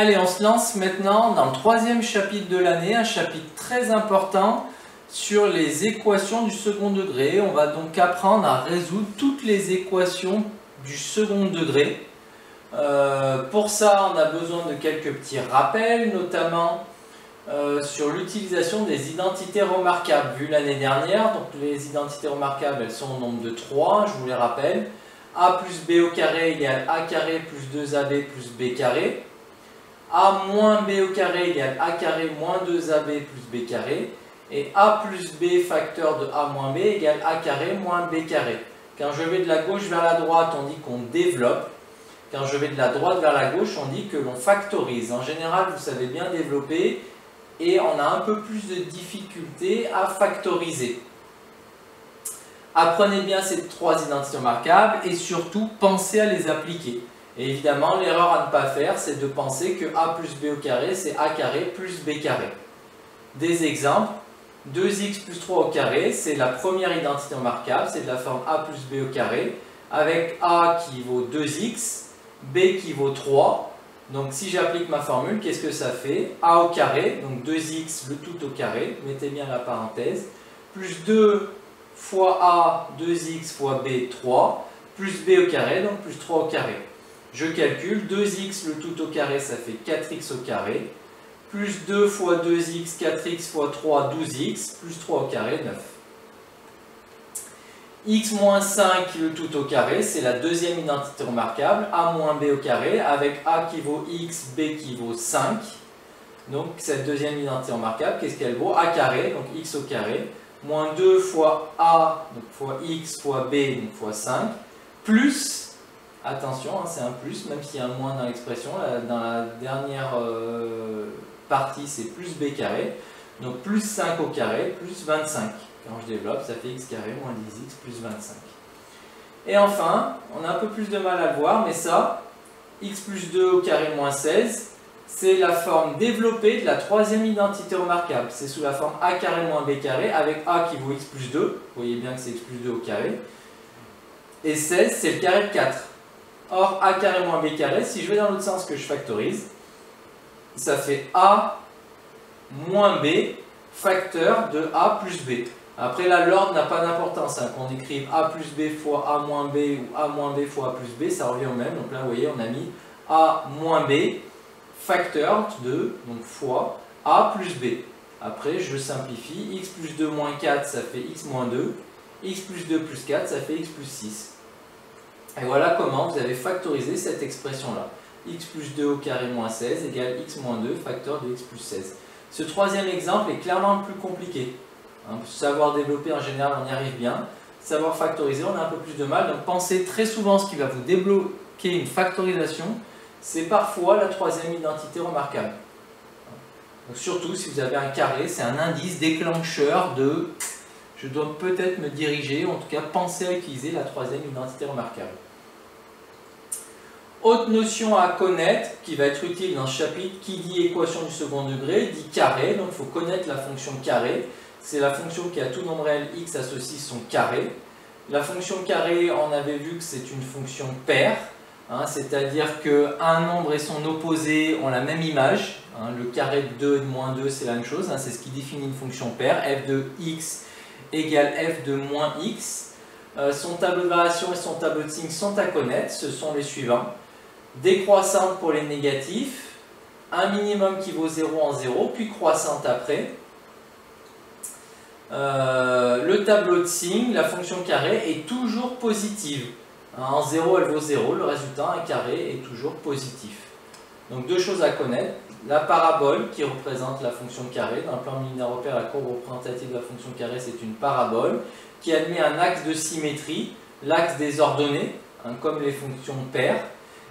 Allez, on se lance maintenant dans le troisième chapitre de l'année, un chapitre très important sur les équations du second degré. On va donc apprendre à résoudre toutes les équations du second degré. Pour ça, on a besoin de quelques petits rappels, notamment sur l'utilisation des identités remarquables. Vu l'année dernière, donc les identités remarquables, elles sont au nombre de 3, je vous les rappelle. A plus B au carré égale A carré plus 2AB plus B carré. A moins B au carré égale A carré moins 2AB plus B carré. Et A plus B facteur de A moins B égale A carré moins B carré. Quand je vais de la gauche vers la droite, on dit qu'on développe. Quand je vais de la droite vers la gauche, on dit que l'on factorise. En général, vous savez bien développer et on a un peu plus de difficulté à factoriser. Apprenez bien ces trois identités remarquables et surtout pensez à les appliquer. Et évidemment, l'erreur à ne pas faire, c'est de penser que A plus B au carré, c'est A carré plus B carré. Des exemples, 2x plus 3 au carré, c'est la première identité remarquable, c'est de la forme A plus B au carré, avec A qui vaut 2x, B qui vaut 3. Donc si j'applique ma formule, qu'est-ce que ça fait? A au carré, donc 2x le tout au carré, mettez bien la parenthèse, plus 2 fois A, 2x fois B, 3, plus B au carré, donc plus 3 au carré. Je calcule, 2x le tout au carré, ça fait 4x au carré, plus 2 fois 2x, 4x fois 3, 12x, plus 3 au carré, 9. X moins 5 le tout au carré, c'est la deuxième identité remarquable, A moins B au carré, avec A qui vaut X, B qui vaut 5. Donc cette deuxième identité remarquable, qu'est-ce qu'elle vaut? A carré, donc X au carré, moins 2 fois A, donc fois X, fois B, donc fois 5, plus, attention, hein, c'est un plus, même s'il y a un moins dans l'expression, dans la dernière partie c'est plus B carré, donc plus 5 au carré, plus 25. Quand je développe, ça fait x carré moins 10x plus 25. Et enfin, on a un peu plus de mal à le voir, mais ça, x plus 2 au carré moins 16, c'est la forme développée de la troisième identité remarquable. C'est sous la forme a carré moins b carré, avec a qui vaut x plus 2. Vous voyez bien que c'est x plus 2 au carré. Et 16, c'est le carré de 4. Or, a carré moins b carré, si je vais dans l'autre sens que je factorise, ça fait a moins b facteur de a plus b. Après là, l'ordre n'a pas d'importance, hein. Qu'on écrive A plus B fois A moins B ou A moins B fois A plus B, ça revient au même. Donc là, vous voyez, on a mis A moins B facteur de, donc fois A plus B. Après, je simplifie, x plus 2 moins 4, ça fait x moins 2, x plus 2 plus 4, ça fait x plus 6. Et voilà comment vous avez factorisé cette expression-là. X plus 2 au carré moins 16 égale x moins 2 facteur de x plus 16. Ce troisième exemple est clairement le plus compliqué. Savoir développer en général, on y arrive bien. Savoir factoriser, on a un peu plus de mal. Donc pensez très souvent ce qui va vous débloquer une factorisation, c'est parfois la troisième identité remarquable. Donc surtout si vous avez un carré, c'est un indice déclencheur de je dois peut-être me diriger, ou en tout cas penser à utiliser la troisième identité remarquable. Autre notion à connaître qui va être utile dans ce chapitre, qui dit équation du second degré, dit carré, donc il faut connaître la fonction carré. C'est la fonction qui a tout nombre réel x associe son carré. La fonction carré, on avait vu que c'est une fonction paire, hein, c'est-à-dire qu'un nombre et son opposé ont la même image. Hein, le carré de 2 et de moins 2, c'est la même chose, hein, c'est ce qui définit une fonction paire. F de x égale f de moins x. Son tableau de variation et son tableau de signes sont à connaître, ce sont les suivants. Décroissante pour les négatifs, un minimum qui vaut 0 en 0, puis croissante après. Le tableau de signes, la fonction carré est toujours positive. En 0, elle vaut 0, le résultat, un carré, est toujours positif. Donc deux choses à connaître. La parabole qui représente la fonction carré. Dans le plan linéaire repère, la courbe représentative de la fonction carré, c'est une parabole qui admet un axe de symétrie, l'axe des ordonnées, hein, comme les fonctions paires,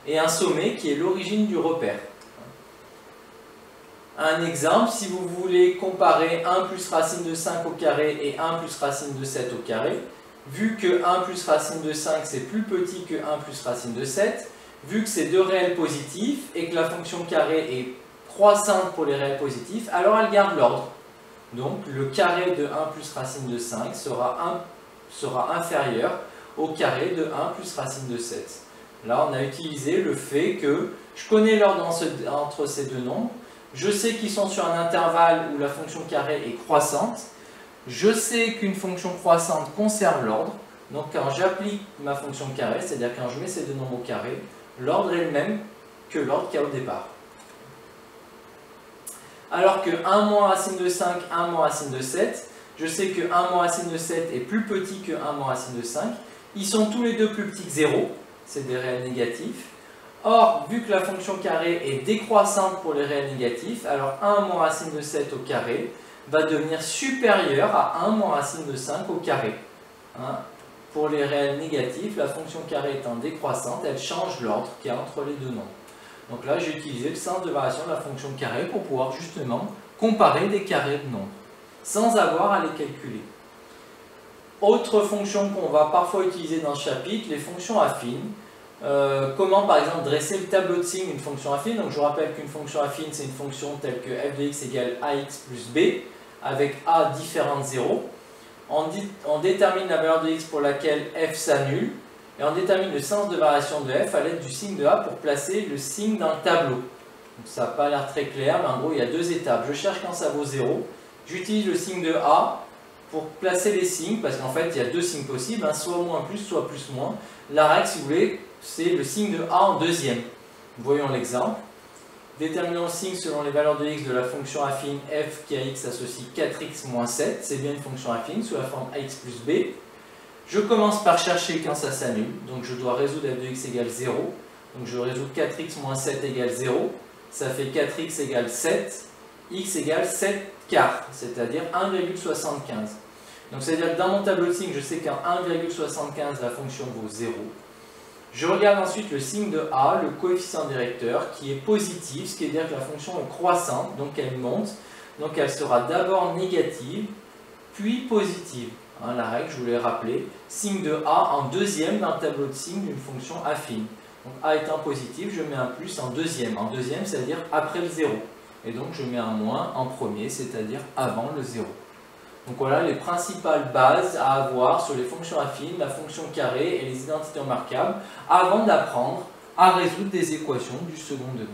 et un sommet qui est l'origine du repère. Un exemple, si vous voulez comparer 1 plus racine de 5 au carré et 1 plus racine de 7 au carré, vu que 1 plus racine de 5 c'est plus petit que 1 plus racine de 7, vu que c'est deux réels positifs et que la fonction carré est croissante pour les réels positifs, alors elle garde l'ordre. Donc le carré de 1 plus racine de 5 sera inférieur au carré de 1 plus racine de 7. Là, on a utilisé le fait que je connais l'ordre entre ces deux nombres, je sais qu'ils sont sur un intervalle où la fonction carré est croissante, je sais qu'une fonction croissante conserve l'ordre, donc quand j'applique ma fonction carré, c'est-à-dire quand je mets ces deux nombres au carré, l'ordre est le même que l'ordre qu'il y a au départ. Alors que 1 moins racine de 5, 1 moins racine de 7, je sais que 1 moins racine de 7 est plus petit que 1 moins racine de 5. Ils sont tous les deux plus petits que 0, c'est des réels négatifs. Or, vu que la fonction carré est décroissante pour les réels négatifs, alors 1 moins racine de 7 au carré va devenir supérieur à 1 moins racine de 5 au carré. Hein? Pour les réels négatifs, la fonction carré étant décroissante, elle change l'ordre qu'il y a entre les deux nombres. Donc là, j'ai utilisé le sens de variation de la fonction carré pour pouvoir justement comparer des carrés de nombres, sans avoir à les calculer. Autre fonction qu'on va parfois utiliser dans ce chapitre, les fonctions affines. Comment par exemple dresser le tableau de signes d'une fonction affine. Donc je vous rappelle qu'une fonction affine, c'est une fonction telle que f de x égale ax plus b, avec a différent de 0. On détermine la valeur de x pour laquelle f s'annule, et on détermine le sens de variation de f à l'aide du signe de a pour placer le signe dans le tableau. Donc ça n'a pas l'air très clair, mais en gros il y a deux étapes. Je cherche quand ça vaut 0, j'utilise le signe de a pour placer les signes, parce qu'en fait il y a deux signes possibles, hein, soit moins plus, soit plus moins. La règle, si vous voulez, c'est le signe de a en deuxième. Voyons l'exemple. Déterminons le signe selon les valeurs de x de la fonction affine f qui à x associe 4x moins 7. C'est bien une fonction affine sous la forme ax plus b. Je commence par chercher quand ça s'annule. Donc je dois résoudre f de x égale 0. Donc je résous 4x moins 7 égale 0. Ça fait 4x égale 7. X égale 7 quarts, c'est-à-dire 1,75. Donc c'est-à-dire que dans mon tableau de signes, je sais qu'en 1,75 la fonction vaut 0. Je regarde ensuite le signe de a, le coefficient directeur, qui est positif, ce qui veut dire que la fonction est croissante, donc elle monte. Donc elle sera d'abord négative, puis positive. Hein, la règle, je vous l'ai rappelé, signe de a en deuxième dans le tableau de signes d'une fonction affine. Donc a étant positif, je mets un plus en deuxième. En deuxième, c'est-à-dire après le 0. Et donc je mets un moins en premier, c'est-à-dire avant le 0. Donc voilà les principales bases à avoir sur les fonctions affines, la fonction carré et les identités remarquables avant d'apprendre à résoudre des équations du second degré.